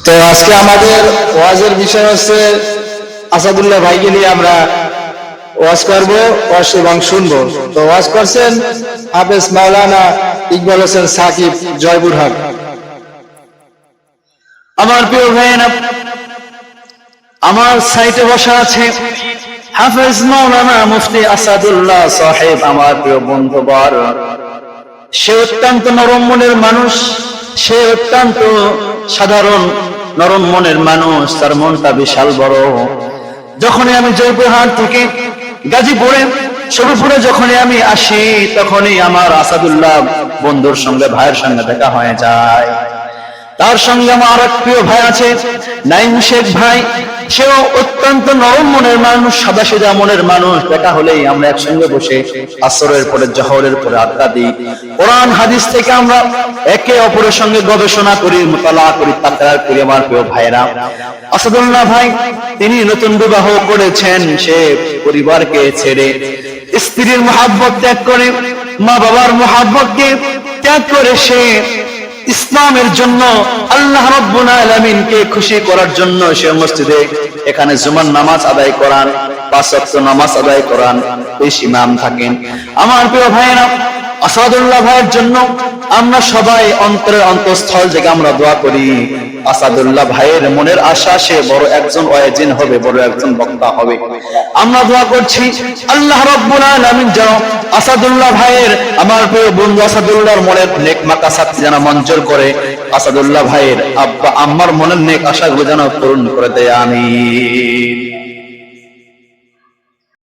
তো আজকে আমাদের ওয়াজের বিষয় হচ্ছে আসাদুল্লাহ ভাইকে নিয়ে আমরা ওয়াজ করব, ওয়াজ এবং শুনবো। তো ওয়াজ করছেন হাফেজ মাওলানা ইকবাল হোসেন সাকিব, জয়পুরহাট। আমার প্রিয় ভাইয়েরা, আমার সাইটে বসা আছে হাফেজ মাওলানা মুফতি আসাদুল্লাহ সাহেব, আমার প্রিয় বন্ধুবর। সে অত্যন্ত নরম মনের মানুষ, সে অত্যন্ত সাধারণ নরম মনের মানুষ, তার মনটা বিশাল বড়। যখনই আমি জয়পুরহাট থেকে গাজীপুরে শরীফপুরে যখনই আমি আসি, তখনই আমার আসাদুল্লাহ বন্ধুর সঙ্গে, ভাইয়ের সঙ্গে দেখা হয়ে যায়। তার সঙ্গে আমার এক প্রিয় ভাই আছে নাইম শেখ ভাই, সেও অত্যন্ত নরম মনের মানুষ, সাদাসিধা মনের মানুষ। দেখা হলেই আমরা একসঙ্গে বসে আসরের পরে জোহরের পরে আড্ডা দিই, কোরআন হাদিস থেকে আমরা একে অপরের সঙ্গে গবেষণা করি, মুতালা করি, তাকরার করি। আমার প্রিয় ভাইরা, আসাদুল্লাহ ভাই তিনি নতুন বিবাহ করেছেন, সে পরিবারকে ছেড়ে স্ত্রীর মহাব্বত ত্যাগ করে, মা বাবার মহাব্বতকে ত্যাগ করে সে ইসলামের জন্য, আল্লাহ রাব্বুল আলামিনকে খুশি করার জন্য সে মসজিদে এখানে জুমার নামাজ আদায় করান, 5 ওয়াক্ত নামাজ আদায় করান, বেশ ইমাম থাকেন। আমার প্রিয় ভাইয়েরা, আসাদুল্লাহ ভাইয়ের জন্য আমরা সবাই অন্তরের অন্তঃস্থল থেকে আমরা দোয়া করি। আসাদুল্লাহ ভাইয়ের মনের আশা সে বড় একজন ওয়াজিন হবে, বড় একজন বক্তা হবে। আমরা দোয়া করছি আল্লাহ রাব্বুল আলামিন যেন আসাদুল্লাহ ভাইয়ের, আমার প্রিয় বন্ধু আসাদুল্লাহর মনের নেক মাকাসাত যেন মঞ্জুর করে, আসাদুল্লাহ ভাইয়ের আব্বা আম্মার মনের নেক আশাগুলো যেন পূরণ করে দেয়। আমিন।